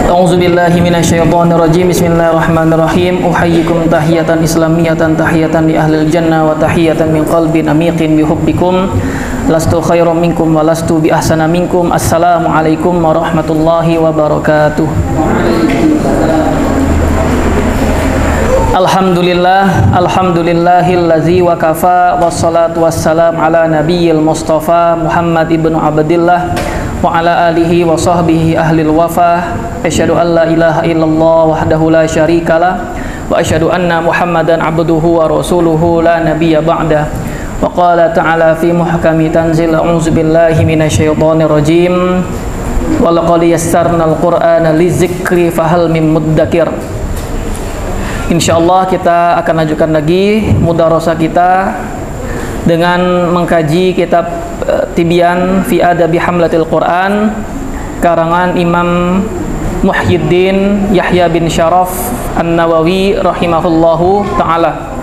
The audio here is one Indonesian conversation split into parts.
A'udzubillahi minasyaitonirrajim. Bismillahirrahmanirrahim. Uhayyikum tahiyatan islamiyatan tahiyatan li ahlil jannah wa tahiyatan min qalbin amiqin bihubbikum. Lastu khairum minkum wa lastu bi ahsana minkum. Assalamualaikum warahmatullahi wabarakatuh. Alhamdulillahillazi wa kafa wassalatu wassalam ala nabiyyil mustafa Muhammad ibnu Abdillah wa ala alihi wa sahbihi ahlil wafa. Asyhadu an la ilaha illallah wahdahu la syarikalah wa asyhadu anna Muhammadan abduhu wa rasuluhu la nabiyya ba'da. Wa qala ta'ala fi muhkami tanzil, a'udzu billahi minasyaitonir rajim. Wa laqad yassarnal qur'ana lizikri fahal mim muddakir. Insyaallah kita akan lanjutkan lagi mudarasah kita dengan mengkaji kitab Tibyan fi Adabi Hamlatil Quran karangan Imam Muhyiddin Yahya bin Syaraf An-Nawawi rahimahullahu taala.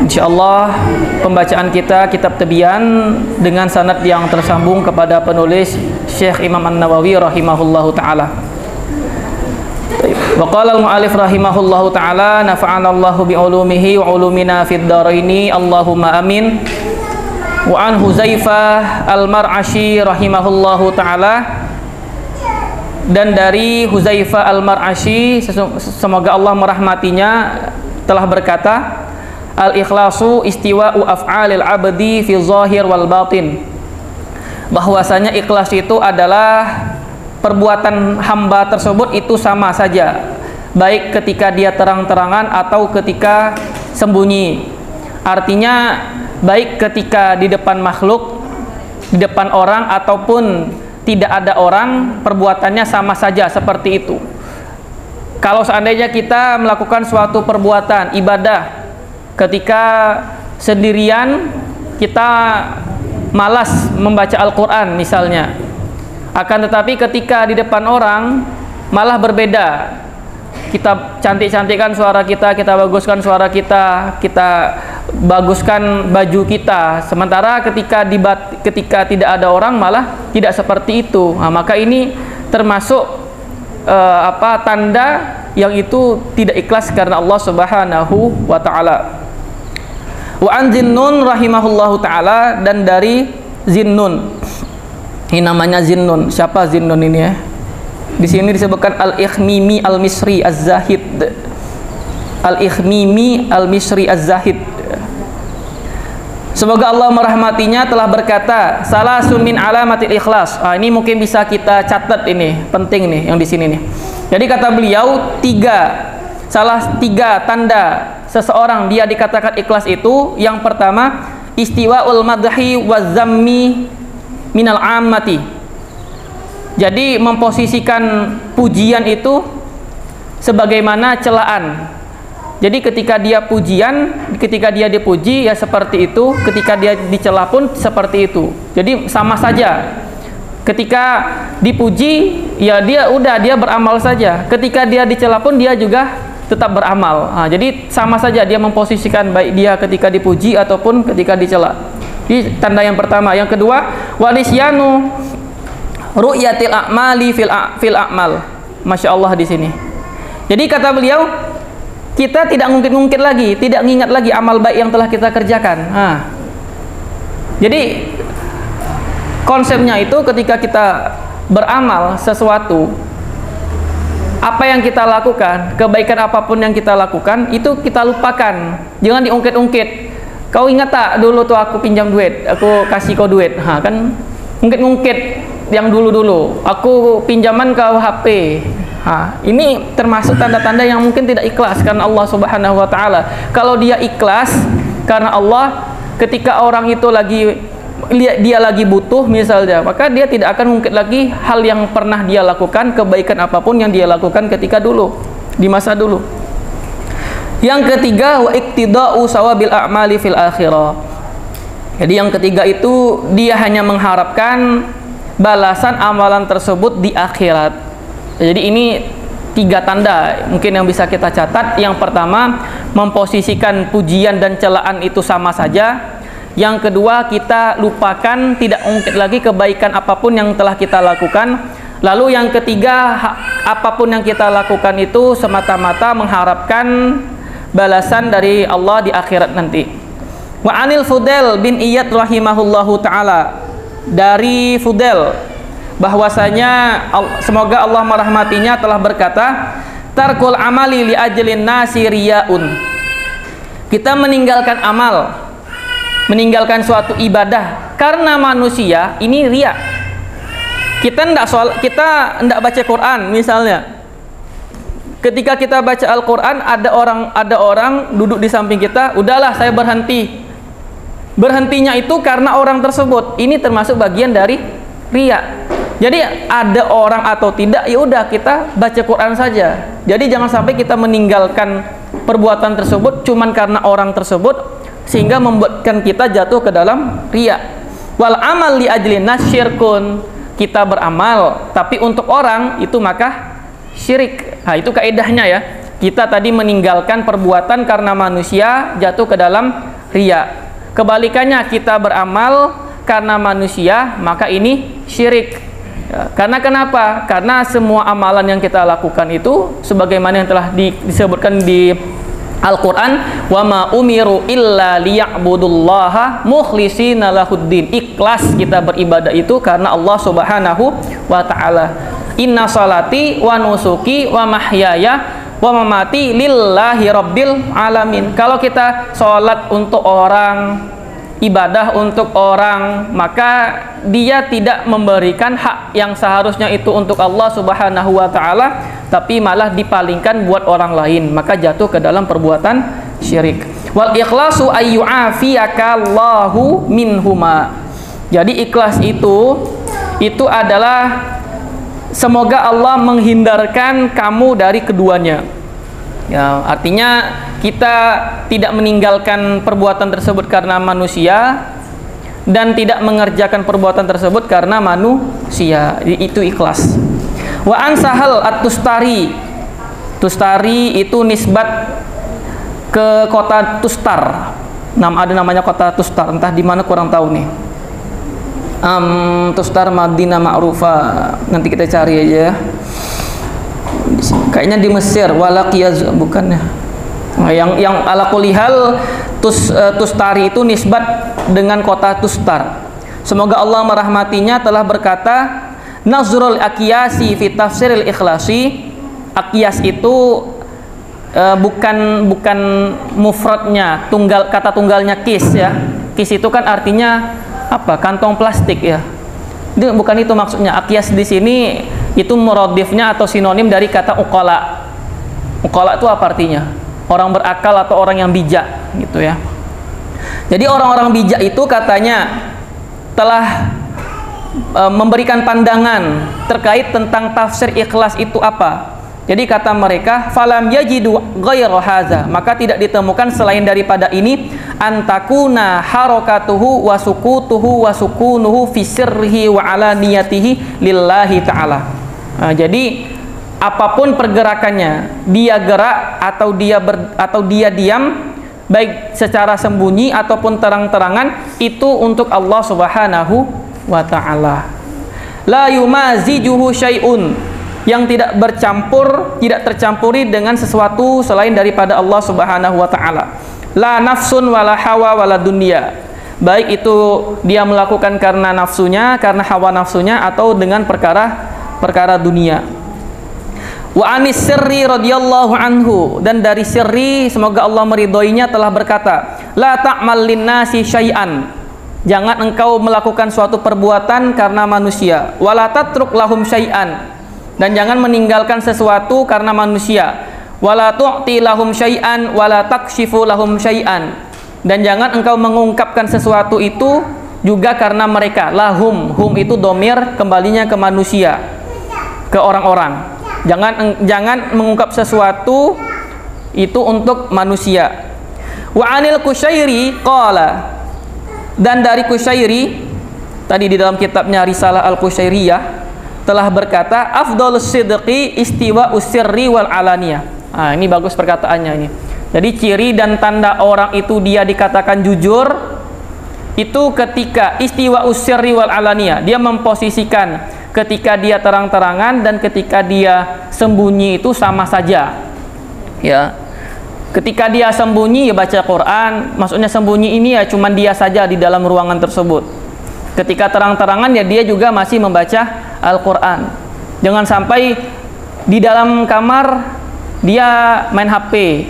Insyaallah pembacaan kita kitab Tibyan dengan sanad yang tersambung kepada penulis Syekh Imam An-Nawawi rahimahullahu taala. Wa qala al-mu'allif rahimahullahu ta'ala, nafa'ana Allahu bi ulumihi wa ulumina fid dharaini Allahumma amin. Wa an Huzaifah al-Mar'ashi rahimahullahu ta'ala, dan dari Huzaifah al-Mar'ashi, semoga Allah merahmatinya, telah berkata, al-ikhlasu istiwa'u af'alil abdi fi zahir wal batin. Bahwasanya ikhlas itu adalah perbuatan hamba tersebut itu sama saja, baik ketika dia terang-terangan atau ketika sembunyi. Artinya baik ketika di depan makhluk, di depan orang ataupun tidak ada orang, perbuatannya sama saja seperti itu. Kalau seandainya kita melakukan suatu perbuatan ibadah ketika sendirian, kita malas membaca Al-Quran misalnya, akan tetapi ketika di depan orang malah berbeda. Kita cantik-cantikkan suara kita, kita baguskan suara kita, kita baguskan baju kita. Sementara ketika tidak ada orang malah tidak seperti itu. Nah, maka ini termasuk tanda yang itu tidak ikhlas karena Allah Subhanahu wa taala. Wa an Zinnun rahimahullahu taala, dan dari Zinnun. Ini namanya Zinnun. Siapa Zinnun ini ya? Di sini disebutkan Al-Ikhmimi Al-Misri Az-Zahid. Al-Ikhmimi Al-Misri Az-Zahid. Semoga Allah merahmatinya, telah berkata, salasun min alamatil ikhlas. Ini mungkin bisa kita catat, ini penting nih yang di sini nih. Jadi kata beliau, salah tiga tanda seseorang dia dikatakan ikhlas itu. Yang pertama, istiwa'ul madhi wa zammi minal ammati. Jadi memposisikan pujian itu sebagaimana celaan. Jadi ketika dia pujian, ketika dia dipuji ya seperti itu, ketika dia dicela pun seperti itu. Jadi sama saja. Ketika dipuji ya dia beramal saja. Ketika dia dicela pun dia juga tetap beramal. Jadi sama saja dia memposisikan, baik dia ketika dipuji ataupun ketika dicela. Ini tanda yang pertama. Yang kedua, walisyanu ru'yatil a'mali fil a'mal. Masya Allah di sini. Jadi kata beliau, kita tidak ngungkit-ngungkit lagi, tidak mengingat lagi amal baik yang telah kita kerjakan. Jadi konsepnya itu ketika kita beramal sesuatu, apa yang kita lakukan, kebaikan apapun yang kita lakukan, itu kita lupakan. Jangan diungkit-ungkit. Kau ingat tak dulu tuh aku pinjam duit, aku kasih kau duit, kan ngungkit-ngungkit yang dulu-dulu, aku pinjaman kau HP. Ini termasuk tanda-tanda yang mungkin tidak ikhlas karena Allah Subhanahu wa taala. Kalau dia ikhlas karena Allah, ketika orang itu dia lagi butuh misalnya, maka dia tidak akan ngungkit lagi hal yang pernah dia lakukan, kebaikan apapun yang dia lakukan ketika dulu, di masa dulu. Yang ketiga, wa iktida'u sawabil a'mali fil akhirah. Jadi yang ketiga itu dia hanya mengharapkan balasan amalan tersebut di akhirat. Jadi ini tiga tanda mungkin yang bisa kita catat. Yang pertama, memposisikan pujian dan celaan itu sama saja. Yang kedua, kita lupakan, tidak ungkit lagi kebaikan apapun yang telah kita lakukan. Lalu yang ketiga, apapun yang kita lakukan itu semata-mata mengharapkan balasan dari Allah di akhirat nanti. Wa anil Fudail bin Iyad rahimahullahu taala, dari Fudail bahwasanya semoga Allah merahmatinya telah berkata, tarkul amali li ajlin nasi riyaun. Kita meninggalkan amal, meninggalkan suatu ibadah karena manusia ini riya. Kita enggak baca Quran misalnya. Ketika kita baca Al-Quran, ada orang duduk di samping kita, udahlah saya berhenti. Berhentinya itu karena orang tersebut. Ini termasuk bagian dari riya. Jadi ada orang atau tidak, ya udah kita baca Quran saja. Jadi jangan sampai kita meninggalkan perbuatan tersebut cuman karena orang tersebut sehingga membuatkan kita jatuh ke dalam riya. Wal amal li ajlin nasyirkun. Kita beramal tapi untuk orang itu maka syirik. Nah, itu kaidahnya ya. Kita tadi meninggalkan perbuatan karena manusia jatuh ke dalam riya. Kebalikannya, kita beramal karena manusia maka ini syirik. Ya, karena kenapa? Karena semua amalan yang kita lakukan itu sebagaimana yang telah disebutkan di Al-Quran, wa ma umiru illa liya'budullaha mukhlishina lahuddin. Ikhlas kita beribadah itu karena Allah Subhanahu wa taala. Inna salati wa nusuki wa mahyaya wa mamati lillahi rabbil alamin. Kalau kita sholat untuk orang, ibadah untuk orang, maka dia tidak memberikan hak yang seharusnya itu untuk Allah Subhanahu wa taala, tapi malah dipalingkan buat orang lain, maka jatuh ke dalam perbuatan syirik. Wal ikhlasu ayyu'afiyaka Allahu minhuma. Jadi ikhlas itu adalah semoga Allah menghindarkan kamu dari keduanya. Ya, artinya kita tidak meninggalkan perbuatan tersebut karena manusia dan tidak mengerjakan perbuatan tersebut karena manusia. Itu ikhlas. Wa an Sahal at-Tustari. Tustari itu nisbat ke kota Tustar. Ada namanya kota Tustar, entah di mana kurang tahu nih. Tustar Madinah Ma'rufa. Nanti kita cari aja. Kayaknya di Mesir, Walaqiyaz bukan ya. Nah, yang ala kulihal Tustari itu nisbat dengan kota Tustar. Semoga Allah merahmatinya telah berkata, Nazrul Aqyasi fi tafsiril ikhlasi. Aqyas itu bukan mufradnya, kata tunggalnya kis ya. Kis itu kan artinya apa? Kantong plastik ya. Bukan itu maksudnya. Aqyas di sini itu muradifnya atau sinonim dari kata uqala. Uqala itu apa artinya? Orang berakal atau orang yang bijak gitu ya. Jadi orang-orang bijak itu katanya telah memberikan pandangan terkait tentang tafsir ikhlas itu apa. Jadi kata mereka, falam yajidu ghairu hadza, maka tidak ditemukan selain daripada ini, antakuna harakatuhu wa sukutuhu wa sukunuhu fi sirrihi wa alaniyatihi lillahi ta'ala. Nah, jadi apapun pergerakannya, dia gerak atau dia diam, baik secara sembunyi ataupun terang-terangan, itu untuk Allah Subhanahu wa ta'ala. La yumazijuhu syai'un, yang tidak tercampuri dengan sesuatu selain daripada Allah Subhanahu wa ta'ala. La nafsun wala hawa wala dunya, baik itu dia melakukan karena nafsunya, karena hawa nafsunya, atau dengan perkara dunia. Wa anis Sirri radhiyallahu anhu, dan dari Sirri semoga Allah meridhoinya telah berkata, la ta'mal linnasi syai'an, jangan engkau melakukan suatu perbuatan karena manusia, wala tatruk lahum syai'an, dan jangan meninggalkan sesuatu karena manusia, wala tu'ti lahum syai'an wala takshifu lahum syai'an, dan jangan engkau mengungkapkan sesuatu itu juga karena mereka. Lahum, hum itu domir kembalinya ke manusia, ke orang-orang. Jangan mengungkap sesuatu itu untuk manusia. Wa anil Kusyairi qala, dan dari Kusyairi tadi di dalam kitabnya Risalah Al-Kusyairiyah telah berkata, afdhalus sidqi istiwa usirri wal alaniyah. Nah, ini bagus perkataannya ini. Jadi ciri dan tanda orang itu dia dikatakan jujur itu ketika istiwa usirri wal alaniyah, dia memposisikan ketika dia terang-terangan dan ketika dia sembunyi itu sama saja. Ya. Ketika dia sembunyi ya baca Quran, maksudnya sembunyi ini ya cuman dia saja di dalam ruangan tersebut. Ketika terang-terangan ya dia juga masih membaca Al-Quran. Jangan sampai di dalam kamar dia main HP.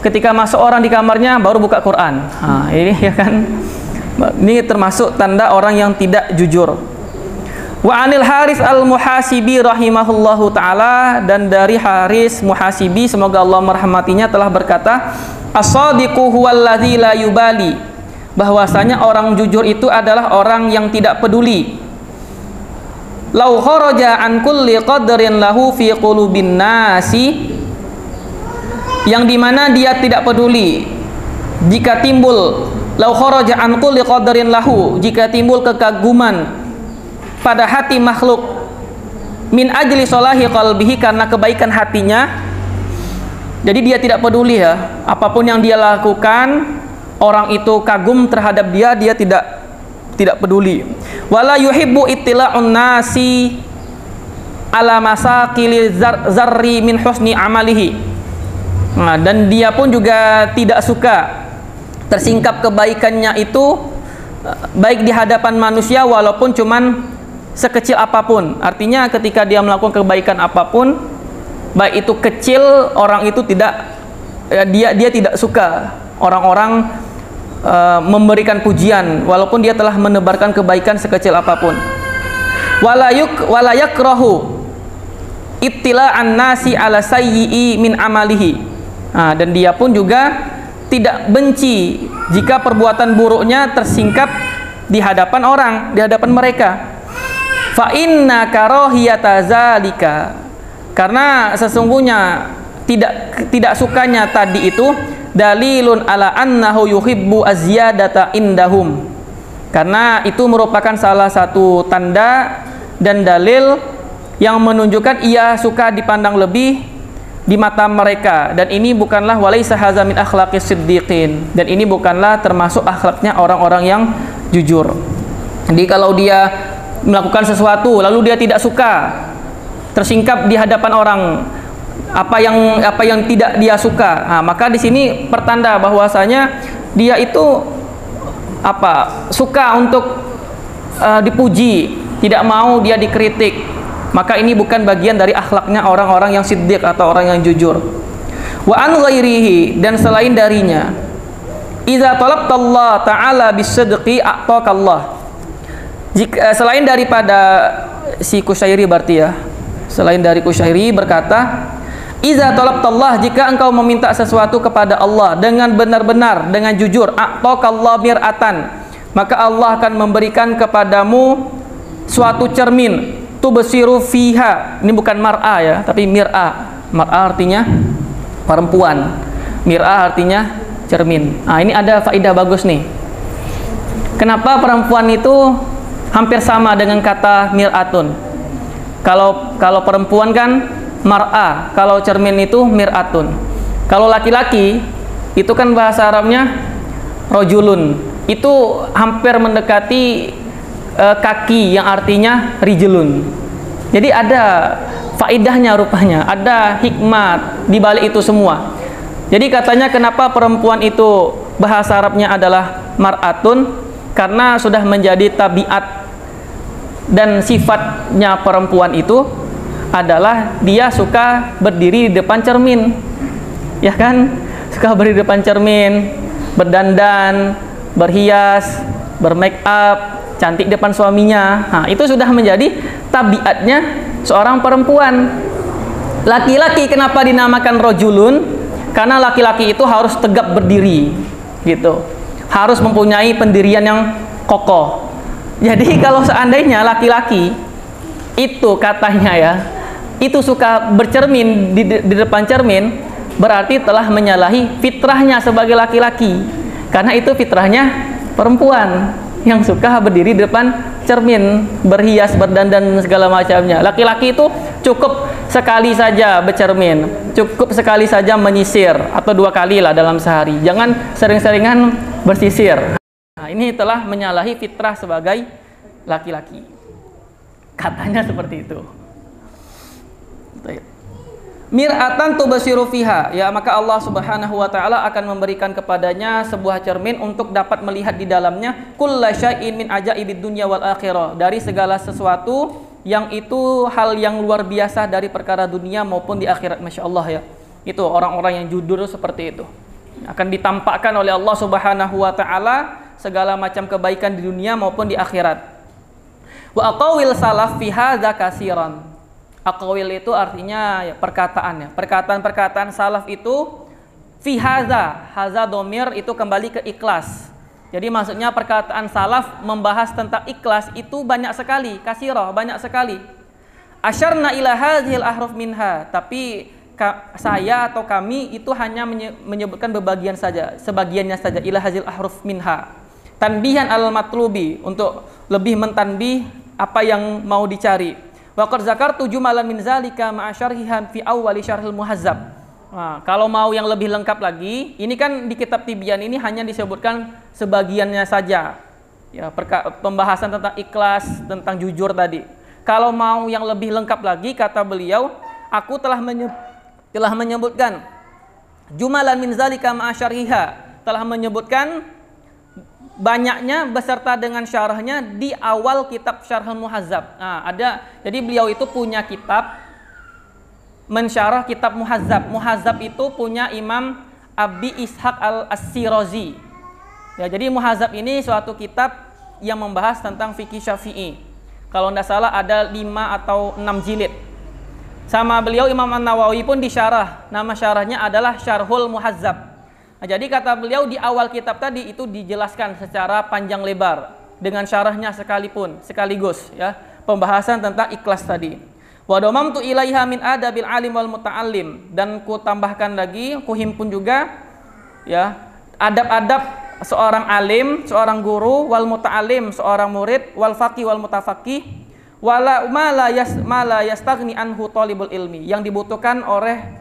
Ketika masuk orang di kamarnya baru buka Quran. Nah, ini ya kan. Ini termasuk tanda orang yang tidak jujur. Wa anil Haris al-Muhasibi rahimahullahu taala, dan dari Haris Muhasibi semoga Allah merahmatinya telah berkata, as-sadiqu huwallazi la yubali, bahwasanya orang jujur itu adalah orang yang tidak peduli. Lau kharaja an kulli qadrin lahu fi qulubin nasi, yang dimana dia tidak peduli jika timbul, lau kharaja an kulli qadrin lahu, jika timbul kekaguman pada hati makhluk, min ajli solahi qalbihi, karena kebaikan hatinya. Jadi dia tidak peduli ya, apapun yang dia lakukan, orang itu kagum terhadap dia, dia tidak peduli. Wala yuhibbu ittila'un nasi ala masaqili zarri min husni amalihi. Nah, dan dia pun juga tidak suka tersingkap kebaikannya itu baik di hadapan manusia walaupun cuman sekecil apapun. Artinya ketika dia melakukan kebaikan apapun, baik itu kecil, orang itu tidak dia tidak suka orang-orang memberikan pujian walaupun dia telah menebarkan kebaikan sekecil apapun. Wala yakrahu ittila'an nasi ala sayyi'i min amalihi. Nah, dan dia pun juga tidak benci jika perbuatan buruknya tersingkap di hadapan orang, di hadapan mereka. Fa inna karahiyata zalika, karena sesungguhnya tidak sukanya tadi itu dalilun ala annahu yuhibbu azyadata indahum, karena itu merupakan salah satu tanda dan dalil yang menunjukkan ia suka dipandang lebih di mata mereka, dan ini bukanlah walaysa hadza min akhlaqis siddiqin, dan ini bukanlah termasuk akhlaknya orang-orang yang jujur. Jadi kalau dia melakukan sesuatu lalu dia tidak suka tersingkap di hadapan orang apa yang tidak dia suka, nah, maka di sini pertanda bahwasanya dia itu suka untuk dipuji, tidak mau dia dikritik, maka ini bukan bagian dari akhlaknya orang-orang yang siddiq atau orang yang jujur. Wa an ghairihi, dan selain darinya, idza talabtallah ta'ala bisidqi a'taqallah, jika selain daripada si Kusyairi berarti ya, selain dari Kusyairi berkata, iza talabtallah, jika engkau meminta sesuatu kepada Allah dengan benar-benar, dengan jujur, a'taqallah mir'atan, maka Allah akan memberikan kepadamu suatu cermin, tubsiru fiha, ini bukan mar'a ya, tapi mir'a. Mar'a artinya perempuan, mir'a artinya cermin. Nah, ini ada faedah bagus nih. Kenapa perempuan itu hampir sama dengan kata mir'atun? Kalau perempuan kan mar'a, kalau cermin itu mir'atun. Kalau laki-laki itu kan bahasa Arabnya rojulun, itu hampir mendekati kaki yang artinya rijlun. Jadi ada faedahnya rupanya, ada hikmat di balik itu semua. Jadi katanya kenapa perempuan itu bahasa Arabnya adalah mar'atun, karena sudah menjadi tabiat dan sifatnya perempuan itu adalah dia suka berdiri di depan cermin, ya kan? Suka berdiri di depan cermin, berdandan, berhias, bermake up, cantik depan suaminya. Nah, itu sudah menjadi tabiatnya seorang perempuan. Laki-laki kenapa dinamakan rojulun? Karena laki-laki itu harus tegap berdiri, gitu. Harus mempunyai pendirian yang kokoh. Jadi kalau seandainya laki-laki itu katanya ya, itu suka bercermin di depan cermin, berarti telah menyalahi fitrahnya sebagai laki-laki. Karena itu fitrahnya perempuan yang suka berdiri di depan cermin, berhias, berdandan segala macamnya. Laki-laki itu cukup sekali saja bercermin, cukup sekali saja menyisir, atau 2 kali lah dalam sehari. Jangan sering-seringan bersisir. Nah, ini telah menyalahi fitrah sebagai laki-laki. Katanya seperti itu. Mir'atan tubasiru fiha, ya, maka Allah Subhanahu wa taala akan memberikan kepadanya sebuah cermin untuk dapat melihat di dalamnya kulla syai'in min ajaibid dunya wal akhirah, dari segala sesuatu yang itu hal yang luar biasa dari perkara dunia maupun di akhirat. Masya Allah, ya, itu orang-orang yang jujur seperti itu akan ditampakkan oleh Allah Subhanahu wa taala segala macam kebaikan di dunia maupun di akhirat. Wa aqawil salaf fi hadza katsiran. Aqwil itu artinya ya, perkataan, ya. Perkataan-perkataan salaf itu fi hadza domir itu kembali ke ikhlas. Jadi maksudnya perkataan salaf membahas tentang ikhlas itu banyak sekali, kasirah, banyak sekali. Asyarna ila hadhil ahruf minha, tapi saya atau kami itu hanya menyebutkan sebagiannya saja, ila hadhil ahruf minha. Tanbihan al matlubi, untuk lebih mentanbih apa yang mau dicari. Waqad zakartu jumalan min zalika ma'a syarhihan fi awwali syarhil muhazzab. Nah, kalau mau yang lebih lengkap lagi, ini kan di kitab Tibyan ini hanya disebutkan sebagiannya saja. Ya, pembahasan tentang ikhlas, tentang jujur tadi. Kalau mau yang lebih lengkap lagi, kata beliau, aku telah menyebutkan jumalan min zalika ma'a syarhiha, telah menyebutkan banyaknya beserta dengan syarahnya di awal kitab Syarhul Muhazzab. Nah, jadi beliau itu punya kitab mensyarah kitab Muhazzab. Muhazzab itu punya Imam Abi Ishaq al-As-Sirazi. Ya, jadi Muhazzab ini suatu kitab yang membahas tentang fikih Syafi'i. Kalau tidak salah ada 5 atau 6 jilid. Sama beliau Imam An-Nawawi pun disyarah. Nama syarahnya adalah Syarhul Muhazzab. Nah, jadi kata beliau di awal kitab tadi itu dijelaskan secara panjang lebar dengan syarahnya sekaligus, ya, pembahasan tentang ikhlas tadi. Wa damamtu ilaiha min adabil alim wal muta'allim, dan ku tambahkan lagi, ku himpun juga, ya, adab-adab seorang alim, seorang guru, wal muta'allim, seorang murid, wal faqih wal mutafaqih, wala ma la yastaghni anhu talibul ilmi, yang dibutuhkan oleh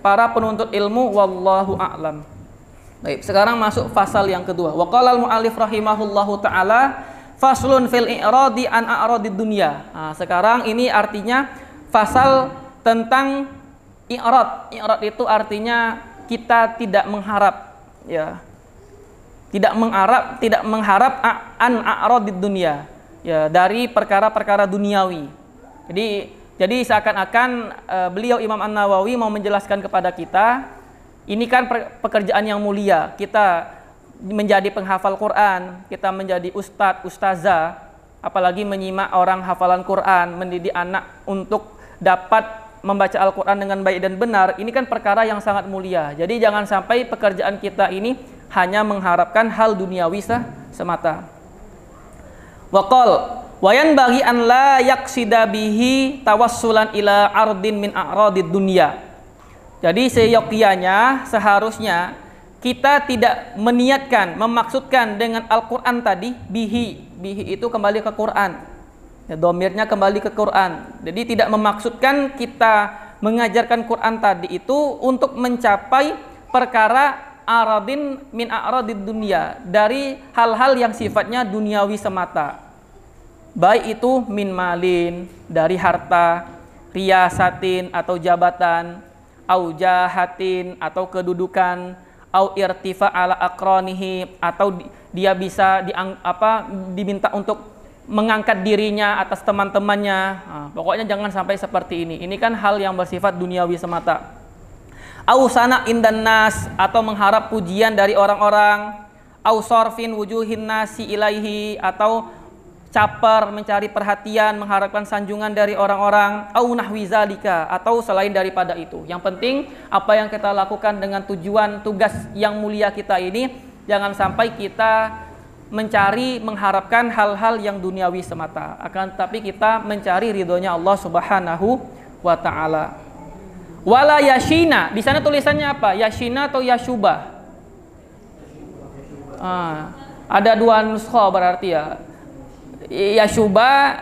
para penuntut ilmu. Wallahu a'lam. Baik, sekarang masuk fasal yang kedua. Wa qala al-mu'allif rahimahullahu taala faslun fil i'radi an a'radid dunya. Nah, sekarang ini artinya fasal tentang i'rad. I'rad itu artinya kita tidak mengharap, ya. Tidak mengharap an a'radid dunya, ya, dari perkara-perkara duniawi. Jadi seakan-akan beliau Imam An-Nawawi mau menjelaskan kepada kita, ini kan pekerjaan yang mulia. Kita menjadi penghafal Quran, kita menjadi ustadz, ustazah, apalagi menyimak orang hafalan Quran, mendidik anak untuk dapat membaca Al-Quran dengan baik dan benar. Ini kan perkara yang sangat mulia. Jadi jangan sampai pekerjaan kita ini hanya mengharapkan hal duniawi semata. Waqal wayan bagi an la yaqsida bihi tawassulan ila ardin min a'radid dunya. Jadi seyogyanya, seharusnya kita tidak meniatkan, memaksudkan dengan Al-Quran tadi, bihi itu kembali ke Quran, ya, domirnya kembali ke Quran. Jadi tidak memaksudkan kita mengajarkan Quran tadi itu untuk mencapai perkara aradin min a'radid dunia, dari hal-hal yang sifatnya duniawi semata. Baik itu min malin, dari harta, riyasatin atau jabatan, au jahatin atau kedudukan, au irtifa ala aqranihi, atau dia bisa diminta untuk mengangkat dirinya atas teman-temannya. Nah, pokoknya jangan sampai seperti ini. Ini kan hal yang bersifat duniawi semata. Au sana indan nas, atau mengharap pujian dari orang-orang, au sorfin wujuhin nasi ilaihi, atau caper, mencari perhatian, mengharapkan sanjungan dari orang-orang, au nahwi zalika, atau selain daripada itu. Yang penting apa yang kita lakukan dengan tujuan tugas yang mulia kita ini, jangan sampai kita mengharapkan hal-hal yang duniawi semata, akan tapi kita mencari ridhonya Allah Subhanahu wa taala. Wala yashina, di sana tulisannya apa? Yashina atau yashuba? Ada 2 nuskha berarti, ya. Yashuba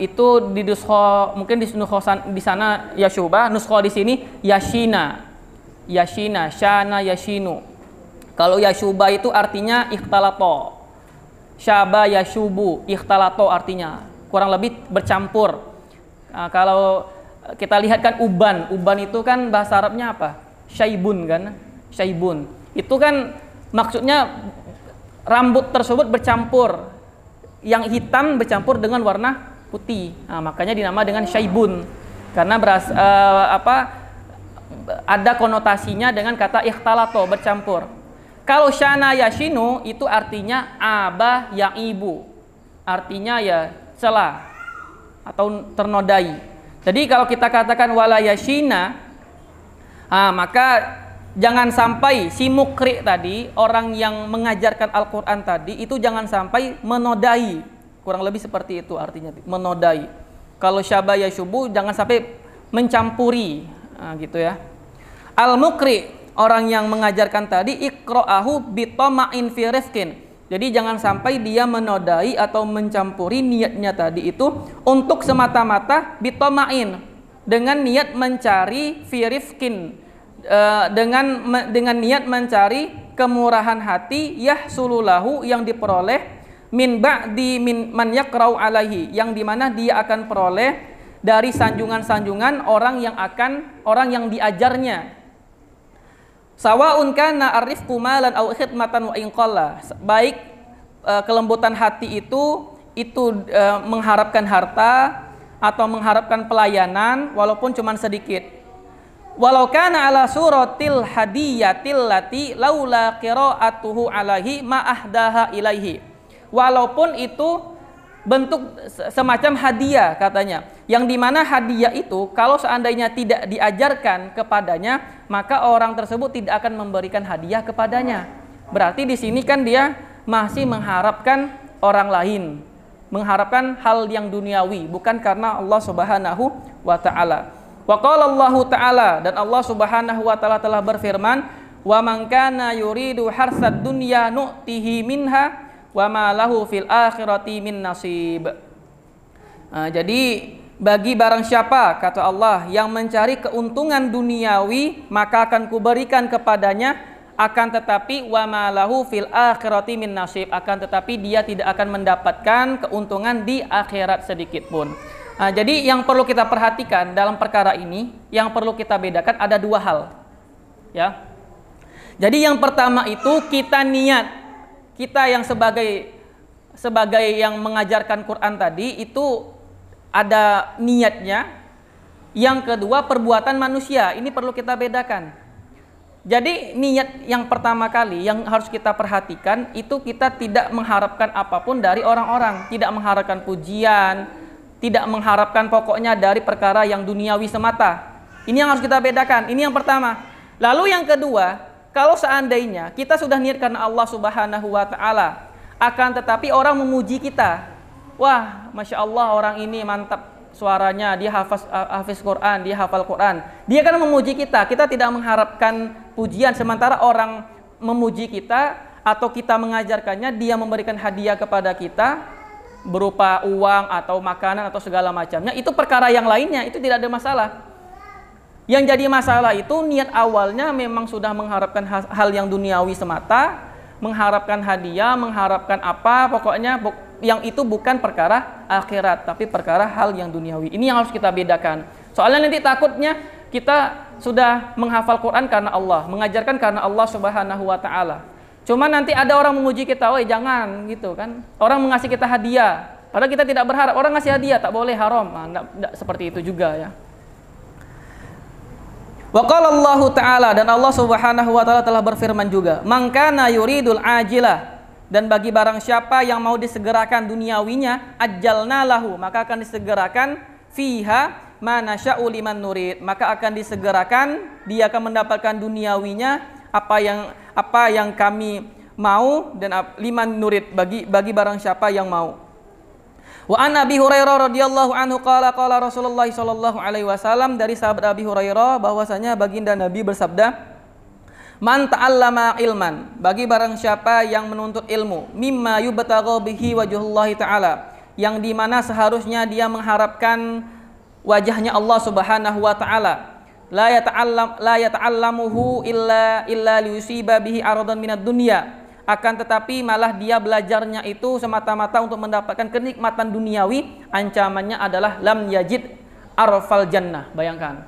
itu di nuskha, mungkin di nuskha di sana yashuba, nuskha di sini yashina, syana yashinu. Kalau yashuba itu artinya ikhtalato, syaba yashubu, ikhtalato artinya kurang lebih bercampur. Kalau kita lihat kan uban itu kan bahasa Arabnya apa? Syaibun kan? Syaibun. Itu kan maksudnya rambut tersebut bercampur. Yang hitam bercampur dengan warna putih. Makanya dinama dengan syaibun. Karena ada konotasinya dengan kata ikhtalato, bercampur. Kalau syana yashinu itu artinya aba yang ibu. Artinya ya celah atau ternodai. Jadi kalau kita katakan wala yashina, maka jangan sampai si mukri tadi, orang yang mengajarkan Al-Quran tadi, itu jangan sampai menodai. Kurang lebih seperti itu artinya, menodai. Kalau syaba yashubu, jangan sampai mencampuri, gitu ya. Al-mukri, orang yang mengajarkan tadi, iqra'ahu bitoma'in fi rifkin. Jadi jangan sampai dia menodai atau mencampuri niatnya tadi itu untuk semata-mata bitoma'in, dengan niat mencari fi rifkin, dengan niat mencari kemurahan hati yahsululahu, yang diperoleh min ba'di man yaqra'u alaihi, yang dimana dia akan peroleh dari sanjungan-sanjungan orang yang diajarnya. Sawa'un kana arifku malan au khidmatan wa in qalla, baik kelembutan hati itu mengharapkan harta atau mengharapkan pelayanan walaupun cuma sedikit. Walau kana ala suratil hadiyatil lati laula qira'atuhu alaihi ma ahdaha ilaihi, walaupun itu bentuk semacam hadiah katanya, yang dimana hadiah itu kalau seandainya tidak diajarkan kepadanya, maka orang tersebut tidak akan memberikan hadiah kepadanya. Berarti di sini kan dia masih mengharapkan orang lain, mengharapkan hal yang duniawi, bukan karena Allah Subhanahu wa taala. Wa qala Allah taala, dan Allah Subhanahu wa taala telah berfirman, wa man kana yuridu harsad dunya nu'tihi minha wa ma lahu fil akhirati min nasib. Jadi bagi barang siapa, kata Allah, yang mencari keuntungan duniawi, maka akan kuberikan kepadanya, akan tetapi wa ma lahu fil akhirati min nasib, akan tetapi dia tidak akan mendapatkan keuntungan di akhirat sedikit pun. Jadi yang perlu kita perhatikan dalam perkara ini, yang perlu kita bedakan ada dua hal, ya. Jadi yang pertama itu kita niat, kita yang sebagai yang mengajarkan Quran tadi itu ada niatnya. Yang kedua perbuatan manusia, ini perlu kita bedakan. Jadi niat yang pertama kali yang harus kita perhatikan itu kita tidak mengharapkan apapun dari orang-orang, tidak mengharapkan pujian, tidak mengharapkan pokoknya dari perkara yang duniawi semata. Ini yang harus kita bedakan, ini yang pertama. Lalu yang kedua, kalau seandainya kita sudah niat karena Allah Subhanahu wa taala, akan tetapi orang memuji kita. Wah, Masya Allah, orang ini mantap suaranya, dia hafiz Quran, dia hafal Quran. Dia kan memuji kita. Kita tidak mengharapkan pujian, sementara orang memuji kita atau kita mengajarkannya, dia memberikan hadiah kepada kita berupa uang atau makanan atau segala macamnya. Itu perkara yang lainnya, itu tidak ada masalah. Yang jadi masalah itu niat awalnya memang sudah mengharapkan hal yang duniawi semata, mengharapkan hadiah, mengharapkan apa, pokoknya yang itu bukan perkara akhirat, tapi perkara hal yang duniawi. Ini yang harus kita bedakan. Soalnya nanti takutnya kita sudah menghafal Quran karena Allah, mengajarkan karena Allah Subhanahu wa taala. Cuma nanti ada orang memuji kita, "Woi, jangan," gitu kan. Orang mengasih kita hadiah, padahal kita tidak berharap. Orang ngasih hadiah tak boleh, haram. Enggak seperti itu juga ya. Wa qala Allah taala, dan Allah Subhanahu wa taala telah berfirman juga, "Man kana yuridul ajilah," dan bagi barang siapa yang mau disegerakan duniawinya, ajjalna lahu, maka akan disegerakan fiha ma nasya'u liman nurid, maka akan disegerakan, dia akan mendapatkan duniawinya apa yang kami mau, dan liman nurid, bagi barang siapa yang mau. Wa an Abi Hurairah radhiyallahu anhu qala Rasulullah sallallahu alaihi wasallam, dari sahabat Abi Hurairah bahwasanya baginda Nabi bersabda, "Man ta'allama ilman," bagi barang siapa yang menuntut ilmu, "mimma yubtagha bihi wajhullahi ta'ala," yang dimana seharusnya dia mengharapkan wajahnya Allah Subhanahu wa taala, la yata'allamuhu illa liyusiba bihi aradan minad dunya, akan tetapi malah dia belajarnya itu semata-mata untuk mendapatkan kenikmatan duniawi, ancamannya adalah lam yajid arfal jannah. Bayangkan